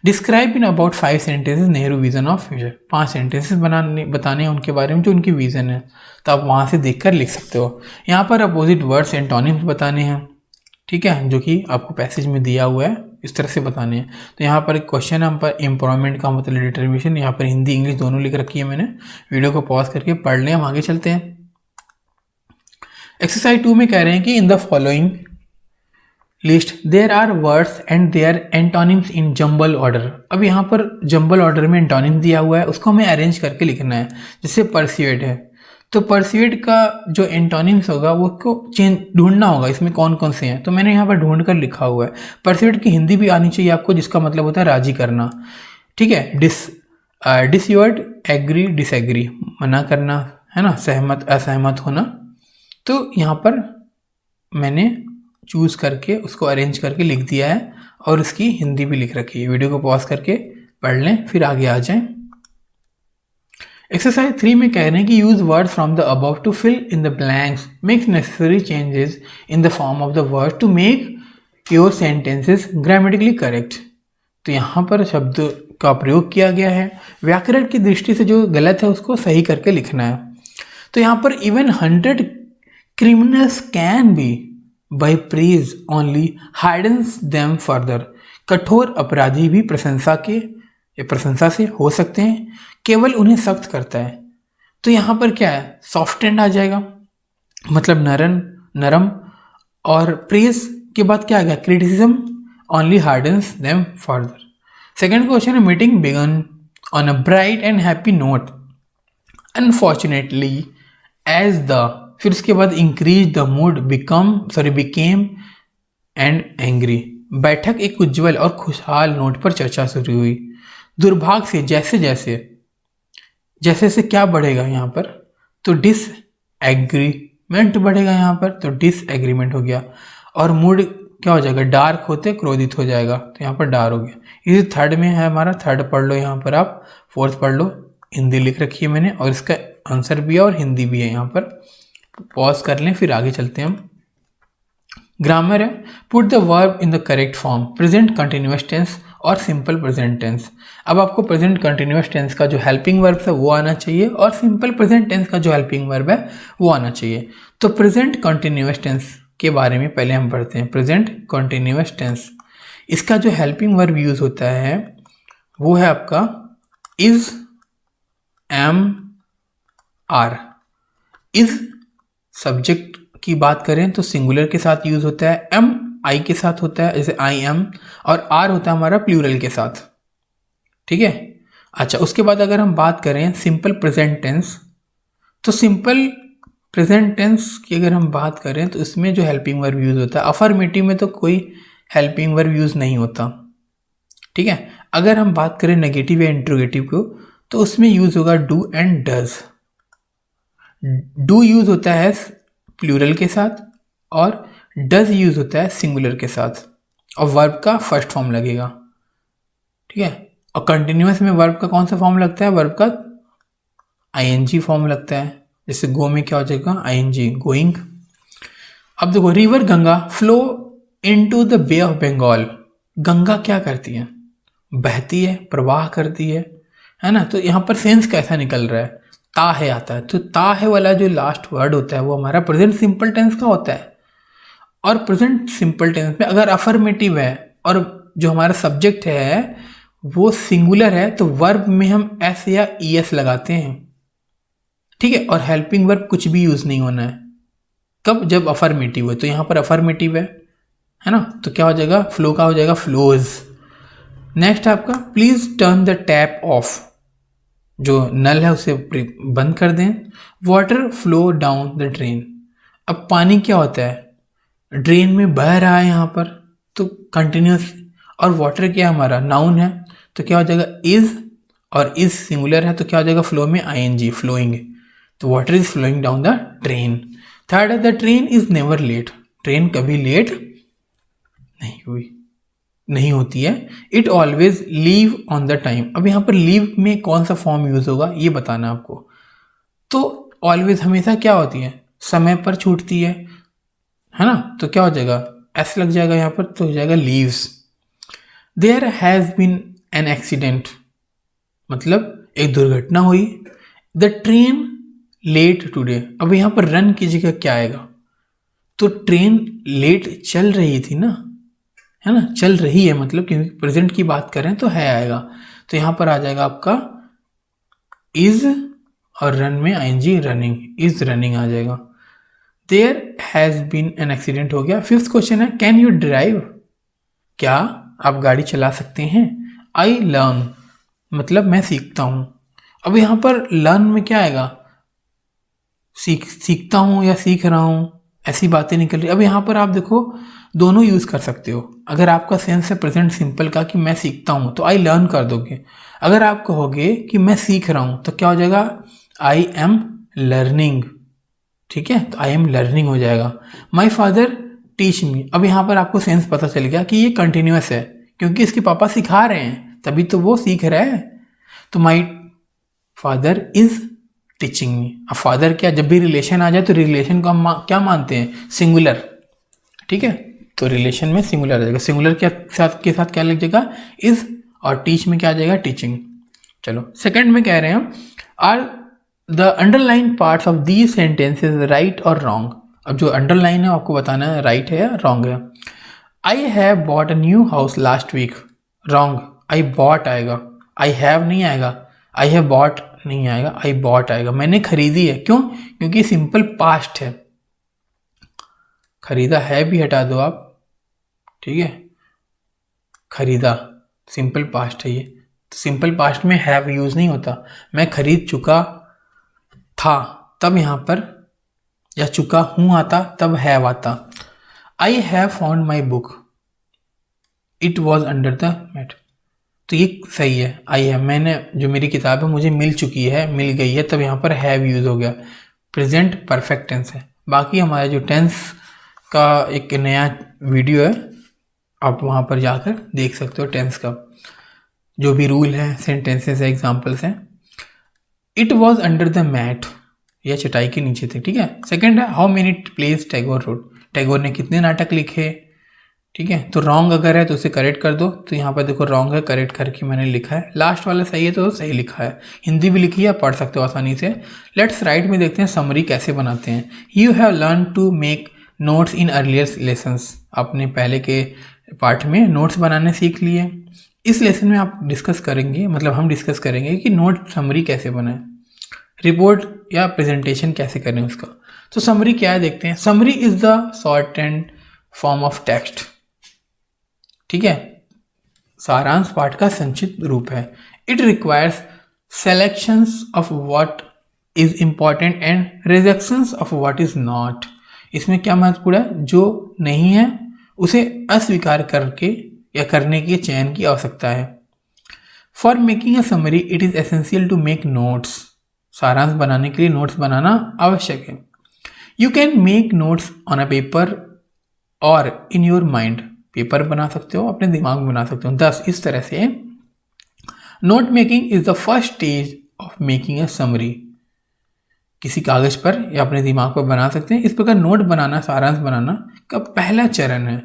Describe in about 5 sentences Nehru vision of future. 5 sentences बताने हैं उनके बारे में जो उनकी विजन है, तो आप वहाँ से देखकर लिख सकते हो। यहाँ पर अपोजिट वर्ड्स एंटोनिम्स बताने हैं, ठीक है, जो कि आपको पैसेज में दिया हुआ है, इस तरह से बताने हैं। तो यहाँ पर एक क्वेश्चन है हम पर एम्पावरमेंट का मतलब डिटर्मिनेशन, यहाँ पर हिंदी इंग्लिश दोनों लिख रखी है मैंने। वीडियो को पॉज करके पढ़ लें, हम आगे चलते हैं। एक्सरसाइज 2 में कह रहे हैं कि in the following list there are words and their antonyms in jumble order. अब यहाँ पर जंबल ऑर्डर में एंटोनिम दिया हुआ है, उसको हमें अरेंज करके लिखना है। जैसे परस्यूएड है, तो परस्यूएड का जो एंटोनिम्स होगा वो को ढूंढना होगा, इसमें कौन कौन से हैं, तो मैंने यहाँ पर ढूंढ कर लिखा हुआ है। परस्यूएड की हिंदी भी आनी चाहिए आपको, जिसका मतलब होता है राजी करना, ठीक है। डिसयूड, एग्री, डिसएग्री, मना करना, है ना, सहमत, असहमत होना। तो यहाँ पर मैंने चूज़ करके उसको अरेंज करके लिख दिया है और उसकी हिंदी भी लिख रखी है। वीडियो को पॉज करके पढ़ लें, फिर आगे आ जाएं। एक्सरसाइज 3 में कह रहे हैं कि use word from the above to fill in the blanks, make necessary changes in the form of the word to make your sentences grammatically correct. तो यहाँ पर शब्द का प्रयोग किया गया है, व्याकरण की दृष्टि से जो गलत है उसको सही करके लिखना है। तो यहाँ पर even 100 criminals can be by praise only hardens them further। कठोर अपराधी भी प्रशंसा से हो सकते हैं, केवल उन्हें सख्त करता है। तो यहाँ पर क्या है, सॉफ्ट एंड आ जाएगा, मतलब नरम, और प्रेज के बाद क्या आ गया, criticism only hardens them further. Second question है, meeting began on a bright and happy note, unfortunately as the, फिर उसके बाद increase the mood, became and angry. बैठक एक उज्जवल और खुशहाल नोट पर चर्चा शुरू हुई। दुर्भाग्य से जैसे क्या बढ़ेगा यहाँ पर, तो डिसएग्रीमेंट बढ़ेगा यहाँ पर, तो डिसएग्रीमेंट हो गया। और मूड क्या हो जाएगा, डार्क होते क्रोधित हो जाएगा, तो यहाँ पर डार हो गया। इस थर्ड में है हमारा, थर्ड पढ़ लो यहाँ पर आप, फोर्थ पढ़ लो, हिंदी लिख रखी है मैंने और इसका आंसर भी है और हिंदी भी है। यहाँ पर पॉज कर लें, फिर आगे चलते हैं हम। ग्रामर है, put the verb in the correct form, present continuous tense और सिंपल प्रेजेंट टेंस। अब आपको प्रेजेंट कंटिन्यूअस टेंस का जो हेल्पिंग वर्ब है वो आना चाहिए और सिंपल प्रेजेंट टेंस का जो हेल्पिंग वर्ब है वो आना चाहिए। तो प्रेजेंट कंटिन्यूअस टेंस के बारे में पहले हम पढ़ते हैं। प्रेजेंट कंटिन्यूअस टेंस, इसका जो हेल्पिंग वर्ब यूज होता है वो है आपका is, am, are. Is subject की बात करें तो सिंगुलर के साथ यूज होता है, एम आई के साथ होता है जैसे आई एम, और आर होता है हमारा प्लूरल के साथ। ठीक है। अच्छा, उसके बाद अगर हम बात करें सिंपल प्रेजेंट टेंस, तो सिंपल प्रेजेंट टेंस की अगर हम बात करें तो इसमें जो हेल्पिंग वर्ब यूज होता है, अफर्मेटिव में तो कोई हेल्पिंग वर्ब यूज नहीं होता। ठीक है। अगर हम बात करें नेगेटिव या इंट्रोगेटिव को तो उसमें यूज होगा do and does. Do use होता है प्लूरल के साथ और डज यूज होता है सिंगुलर के साथ, और वर्ब का फर्स्ट फॉर्म लगेगा। ठीक है। और कंटिन्यूअस में वर्ब का कौन सा फॉर्म लगता है, वर्ब का आईएनजी फॉर्म लगता है। जैसे गो में क्या हो जाएगा, आईएनजी, गोइंग। अब देखो, river Ganga flow into the Bay of Bengal. Ganga क्या करती है, बहती है, प्रवाह करती है ना। तो यहाँ पर सेंस कैसा निकल रहा है, ता है आता है। तो ता है वाला जो लास्ट वर्ड होता है वो हमारा प्रेजेंट सिंपल टेंस का होता है। और प्रेजेंट सिंपल टेंस में अगर अफर्मेटिव है और जो हमारा सब्जेक्ट है वो सिंगुलर है तो वर्ब में हम एस या ई एस लगाते हैं। ठीक है। और हेल्पिंग वर्ब कुछ भी यूज नहीं होना है। कब, जब अफर्मेटिव है। तो यहाँ पर अफर्मेटिव है ना, तो क्या हो जाएगा, फ्लो का हो जाएगा फ्लोज। नेक्स्ट आपका please turn the tap of, जो नल है उसे बंद कर दें। Water flow down the drain. अब पानी क्या होता है, ड्रेन में बह रहा है यहाँ पर, तो कंटिन्यूस। और वाटर क्या है हमारा, नाउन है, तो क्या हो जाएगा इज, और इज सिंगुलर है तो क्या हो जाएगा फ्लो में आईएनजी, फ्लोइंग। तो water is flowing down the drain. Third है the train is never late. Train कभी लेट नहीं होती है। It always leave on the time. अब यहाँ पर लीव में कौन सा फॉर्म यूज होगा ये बताना आपको। तो ऑलवेज हमेशा क्या होती है, समय पर छूटती है ना। तो क्या हो जाएगा, एस लग जाएगा यहाँ पर, तो हो जाएगा leaves. There has been an accident, मतलब एक दुर्घटना हुई। The train late today. अब यहाँ पर रन की जगह क्या आएगा, तो ट्रेन लेट चल रही थी ना, है ना, चल रही है मतलब, क्योंकि प्रेजेंट की बात करें तो है आएगा। तो यहाँ पर आ जाएगा आपका इज, और रन में आईएनजी, रनिंग, इज रनिंग आ जाएगा। There has been an accident हो गया। फिफ्थ क्वेश्चन है कैन यू ड्राइव, क्या आप गाड़ी चला सकते हैं। आई लर्न, मतलब मैं सीखता हूं। अब यहाँ पर लर्न में क्या आएगा, सीखता हूं या सीख रहा हूं, ऐसी बातें निकल रही। अब यहाँ पर आप देखो दोनों यूज कर सकते हो। अगर आपका सेंस है प्रेजेंट सिंपल का कि मैं सीखता हूं तो आई लर्न कर दोगे। अगर आप कहोगे कि मैं सीख रहा हूं तो क्या हो जाएगा, आई एम लर्निंग। ठीक है, तो आई एम लर्निंग हो जाएगा। My father teach me. अब यहाँ पर आपको सेंस पता चल गया कि ये कंटिन्यूअस है, क्योंकि इसके पापा सिखा रहे हैं तभी तो वो सीख रहा है। तो my father is teaching me. अब फादर क्या, जब भी रिलेशन आ जाए तो रिलेशन को हम क्या मानते हैं, सिंगुलर। ठीक है, तो रिलेशन में सिंगुलर आ जाएगा। सिंगुलर के साथ क्या लग जाएगा, इज, और टीच में क्या आ जाएगा, टीचिंग। चलो सेकंड में कह रहे हैं are the underline parts of these sentences right और रॉन्ग। अब जो अंडरलाइन है आपको बताना है राइट है या रॉन्ग है। I have bought a new house last week, wrong. I bought आएगा, आई हैव नहीं आएगा, आई हैव बॉट नहीं आएगा, आई बॉट आएगा। मैंने खरीदी है, क्यों, क्योंकि सिंपल पास्ट है। खरीदा है भी हटा दो आप, ठीक है, खरीदा सिंपल पास्ट है ये, तो सिंपल पास्ट में हैव यूज नहीं होता। मैं खरीद चुका था तब यहाँ पर, या चुका हूं आता तब हैव आता। I have found my book, it was under the mat, तो ये सही है। आई हैव, मैंने जो मेरी किताब है मुझे मिल चुकी है, मिल गई है, तब यहाँ पर हैव यूज हो गया। प्रेजेंट परफेक्ट टेंस है। बाकी हमारा जो टेंस का एक नया वीडियो है, आप वहाँ पर जाकर देख सकते हो टेंस का जो भी रूल है, सेंटेंसेस है, एग्जाम्पल्स हैं। It was under the mat, यह चटाई के नीचे थे। ठीक है। सेकंड है how many plays Tagore wrote, Tagore ने कितने नाटक लिखे, ठीक है, तो रॉन्ग अगर है तो उसे करेक्ट कर दो। तो यहाँ पर देखो रॉन्ग है, करेक्ट करके मैंने लिखा है। लास्ट वाला सही है तो सही लिखा है। हिंदी भी लिखी है, पढ़ सकते हो आसानी से। लेट्स राइट में देखते हैं समरी कैसे बनाते हैं। You have learn to make notes in earlier lessons. आपने पहले के पार्ट में नोट्स बनाने सीख लिए। इस लेसन में आप डिस्कस करेंगे, मतलब हम डिस्कस करेंगे कि नोट समरी कैसे बनाए, रिपोर्ट या प्रेजेंटेशन कैसे करें उसका। तो समरी क्या है देखते हैं। Summary is the short and form of text. ठीक है, सारांश पाठ का संक्षिप्त रूप है। It requires selections of what is important and rejections of what is not. इसमें क्या महत्वपूर्ण है, जो नहीं है उसे अस्वीकार करके या करने के चयन की आवश्यकता है। For making a summary it is essential to make notes. सारांश बनाने के लिए नोट्स बनाना आवश्यक है। You can make notes on a paper और इन योर माइंड। पेपर बना सकते हो, अपने दिमाग में बना सकते हो। थस इस तरह से note making is the first stage of making a summary. किसी कागज पर या अपने दिमाग पर बना सकते हैं। इस प्रकार नोट बनाना, सारांश बनाना का पहला चरण है।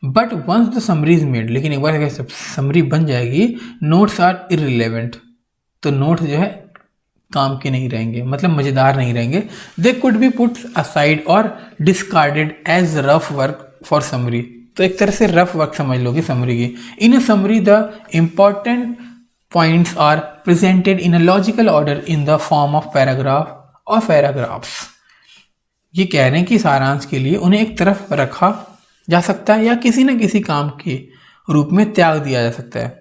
But once the summary is made, लेकिन एक बार अगर समरी बन जाएगी, नोट्स आर इररिलेवेंट। तो नोट्स जो है काम के नहीं रहेंगे, मतलब मजेदार नहीं रहेंगे। They could be put aside और discarded as rough work for summary. तो एक तरह से रफ वर्क समझ लोगे समरी की। In a summary the important points are presented in a logical order in the form of paragraph और paragraphs. ये कह रहे हैं कि सारांश के लिए उन्हें एक तरफ रखा जा सकता है या किसी न किसी काम के रूप में त्याग दिया जा सकता है।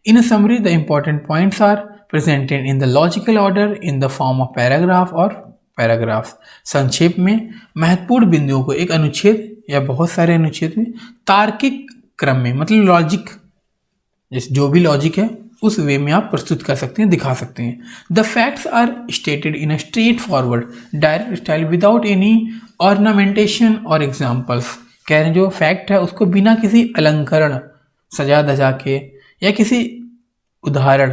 In a summary, the important points are presented in the logical order in the form of paragraph और paragraphs। संक्षेप में महत्वपूर्ण बिंदुओं को एक अनुच्छेद या बहुत सारे अनुच्छेद में तार्किक क्रम में, मतलब लॉजिक, जो भी लॉजिक है उस वे में आप प्रस्तुत कर सकते हैं, दिखा सकते हैं। The facts are stated in a straightforward direct style without any ornamentation और एग्जाम्पल्स। कह रहे हैं जो फैक्ट है उसको बिना किसी अलंकरण, सजा धजा के या किसी उदाहरण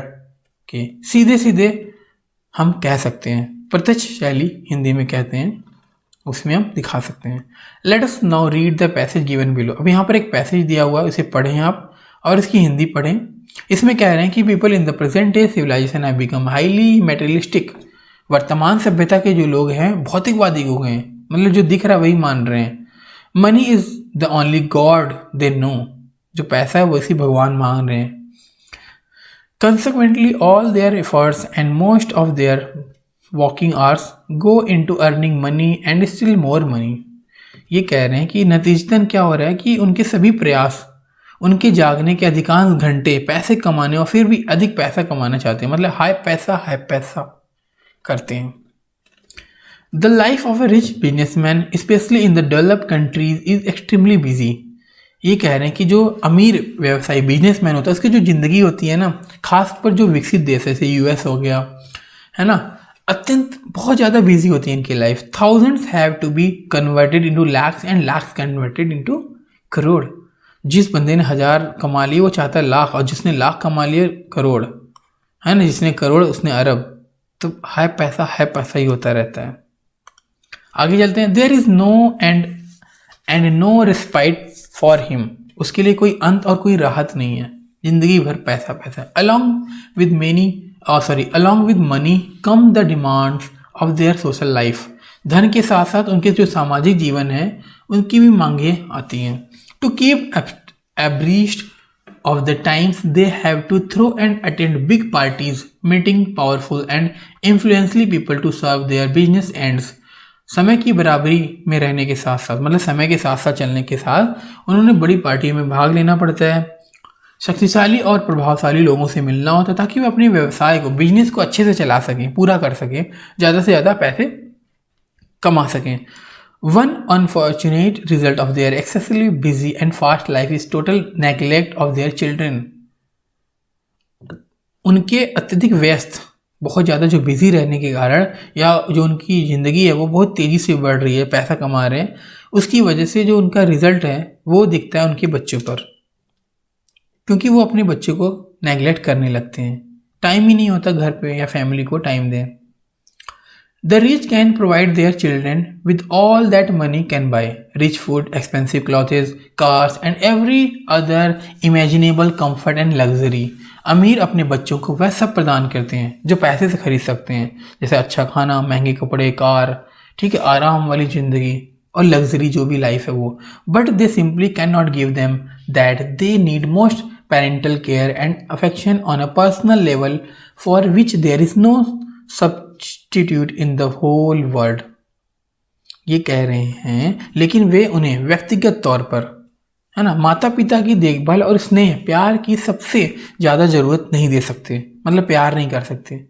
के सीधे सीधे हम कह सकते हैं। प्रत्यक्ष शैली हिंदी में कहते हैं, उसमें हम दिखा सकते हैं। Let us now read the passage given below. अब यहाँ पर एक पैसेज दिया हुआ है, उसे पढ़ें आप और इसकी हिंदी पढ़ें। इसमें कह रहे हैं कि people in the present day civilization have become highly materialistic. वर्तमान सभ्यता के जो लोग हैं भौतिकवादी हो गए हैं, मतलब जो दिख रहा है वही मान रहे हैं। Money is the only God they know. जो पैसा है वो इसी भगवान मान रहे हैं। Consequently, all their efforts and most of their working hours go into earning money and still more money। ये कह रहे हैं कि नतीजतन क्या हो रहा है कि उनके सभी प्रयास, उनके जागने के अधिकांश घंटे पैसे कमाने और फिर भी अधिक पैसा कमाना चाहते हैं, मतलब हाई पैसा करते हैं। The life of A rich businessman specially in the developed countries is extremely busy. ये कह रहे हैं कि जो अमीर व्यवसायी बिजनेसमैन होता है उसकी जो ज़िंदगी होती है ना, खास पर जो विकसित देश है जैसे यूएस हो गया है ना, अत्यंत बहुत ज़्यादा बिजी होती है इनकी life. Thousands have to be converted into lakhs and lakhs converted into crore. जिस बंदे ने 1000 कमा लिए वो चाहता है लाख, और जिसने लाख कमा लिए करोड़, है ना, जिसने करोड़ उसने अरब। तो है पैसा ही होता रहता है। आगे चलते हैं। There is no end no respite for him. उसके लिए कोई अंत और कोई राहत नहीं है, जिंदगी भर पैसा। Along with money come the demands of their social life. धन के साथ साथ उनके जो सामाजिक जीवन है उनकी भी मांगे आती हैं। To keep abreast of the times they have to throw and attend big parties, meeting powerful and influential people to serve their business ends। समय की बराबरी में रहने के साथ साथ, मतलब समय के साथ साथ चलने के साथ उन्होंने बड़ी पार्टी में भाग लेना पड़ता है, शक्तिशाली और प्रभावशाली लोगों से मिलना होता है ताकि वे अपने व्यवसाय को, बिजनेस को अच्छे से चला सकें, पूरा कर सकें, ज़्यादा से ज़्यादा पैसे कमा सकें। One unfortunate result of their excessively busy and fast life is total neglect of their children। उनके अत्यधिक व्यस्त, बहुत ज़्यादा जो बिजी रहने के कारण, या जो उनकी ज़िंदगी है वो बहुत तेज़ी से बढ़ रही है, पैसा कमा रहे हैं, उसकी वजह से जो उनका रिजल्ट है वो दिखता है उनके बच्चों पर, क्योंकि वो अपने बच्चों को नेगलेक्ट करने लगते हैं। टाइम ही नहीं होता घर पे या फैमिली को टाइम दें। The rich can provide their children with all that money can buy: rich food, expensive clothes, cars, and every other imaginable comfort and luxury. अमीर अपने बच्चों को वह सब प्रदान करते हैं जो पैसे से खरीद सकते हैं, जैसे अच्छा खाना, महंगे कपड़े, कार, ठीक है, आराम वाली जिंदगी और लग्जरी जो भी लाइफ है वो. But they simply can not give them that. They need most parental care and affection on a personal level for which there is no substitute in the whole world. ये कह रहे हैं लेकिन वे उन्हें व्यक्तिगत तौर पर, है ना, माता पिता की देखभाल और स्नेह प्यार की सबसे ज़्यादा ज़रूरत नहीं दे सकते, मतलब प्यार नहीं कर सकते,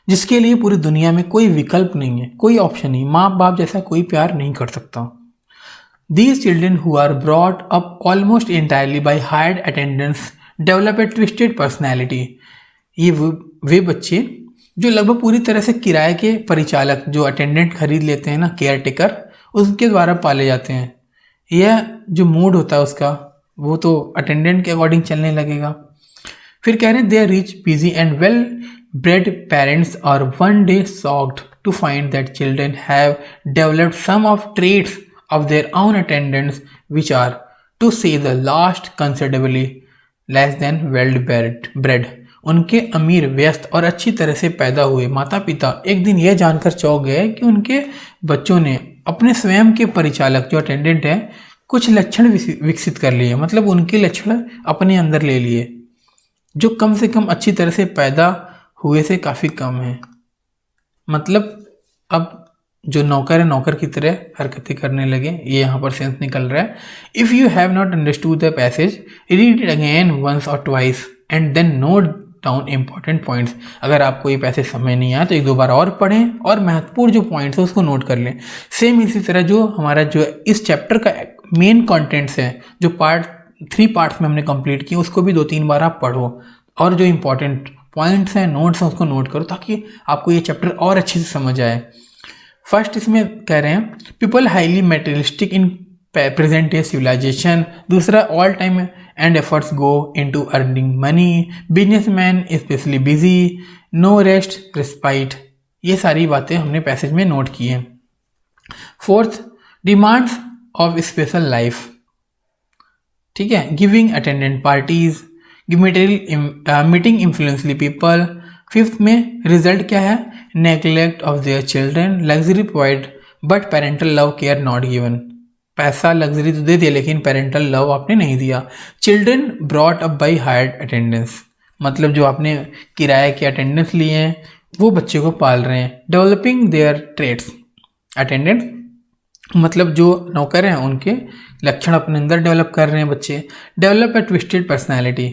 जिसके लिए पूरी दुनिया में कोई विकल्प नहीं है, कोई ऑप्शन नहीं. माँ बाप जैसा कोई प्यार नहीं कर सकता. These children who are brought up almost entirely by hired attendants develop a twisted personality. ये वे बच्चे जो लगभग पूरी तरह से किराए के परिचालक, जो अटेंडेंट खरीद लेते हैं ना, केयर टेकर, उसके द्वारा पाले जाते हैं. यह जो मूड होता है उसका, वो तो अटेंडेंट के अकॉर्डिंग चलने लगेगा. फिर कह रहे हैं they are rich, busy and well bred parents are one day shocked to find that children have developed some of traits of their own attendants which are, to say the last, considerably less than well bred. उनके अमीर, व्यस्त और अच्छी तरह से पैदा हुए माता पिता एक दिन यह जानकर चौंक गए कि उनके बच्चों ने अपने स्वयं के परिचालक, जो अटेंडेंट है, कुछ लक्षण विकसित कर लिए, मतलब उनके लक्षण अपने अंदर ले लिए जो कम से कम अच्छी तरह से पैदा हुए से काफ़ी कम है. मतलब अब जो नौकर है, नौकर की तरह हरकतें करने लगे, ये यहाँ पर सेंस निकल रहा है. If you have not understood the passage, read it again once और twice and then note down important points. अगर आपको ये पैसेज समझ नहीं आया तो एक दो बार और पढ़ें और महत्वपूर्ण जो पॉइंट्स है उसको नोट कर लें. सेम इसी तरह जो हमारा जो इस चैप्टर का मेन कॉन्टेंट्स है, जो पार्ट 3 पार्ट्स में हमने कंप्लीट किए, उसको भी 2-3 बार आप पढ़ो और जो इंपॉर्टेंट पॉइंट्स हैं, नोट्स हैं, उसको नोट करो ताकि आपको ये चैप्टर और अच्छे से समझ आए. फर्स्ट इसमें कह रहे हैं people highly materialistic in present day civilization. दूसरा, all time and efforts go into earning money, businessman specially busy, no rest respite. ये सारी बातें हमने पैसेज में नोट की हैं. Fourth, demands of special life, ठीक है, giving attendant parties, meeting influentially people. Fifth में रिजल्ट क्या है, neglect of their children, luxury provide but parental love care not given. पैसा लग्जरी तो दे दिया लेकिन पेरेंटल लव आपने नहीं दिया. Children brought up by hired attendance, मतलब जो आपने किराए के अटेंडेंस लिए हैं वो बच्चे को पाल रहे हैं. डेवलपिंग देयर ट्रेड्स, अटेंडेंट मतलब जो नौकर हैं उनके लक्षण अपने अंदर डेवलप कर रहे हैं बच्चे. डेवलप ए ट्विस्टेड पर्सनैलिटी,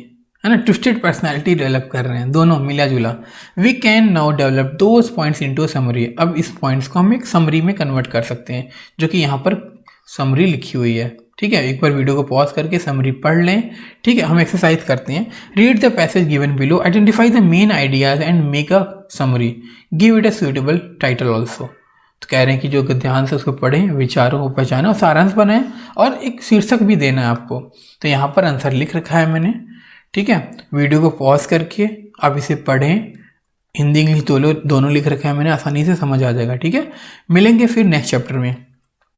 है ना, ट्विस्टेड पर्सनैलिटी डेवलप कर रहे हैं, दोनों मिला जुला. We can now develop those points into summary. अब इस पॉइंट्स को हम एक समरी में कन्वर्ट कर सकते हैं, जो कि यहाँ पर समरी लिखी हुई है. ठीक है, एक बार वीडियो को पॉज करके समरी पढ़ लें. ठीक है, हम एक्सरसाइज करते हैं. Read the passage given below, identify the main ideas and make a summary, give it a suitable title also. तो कह रहे हैं कि जो ध्यान से उसको पढ़ें, विचारों को पहचानें और सारांश बनाएं और एक शीर्षक भी देना है आपको. तो यहाँ पर आंसर लिख रखा है मैंने. ठीक है, वीडियो को पॉज करके आप इसे पढ़ें. हिंदी इंग्लिश दोनों लिख रखा है मैंने, आसानी से समझ आ जाएगा. ठीक है, मिलेंगे फिर नेक्स्ट चैप्टर में.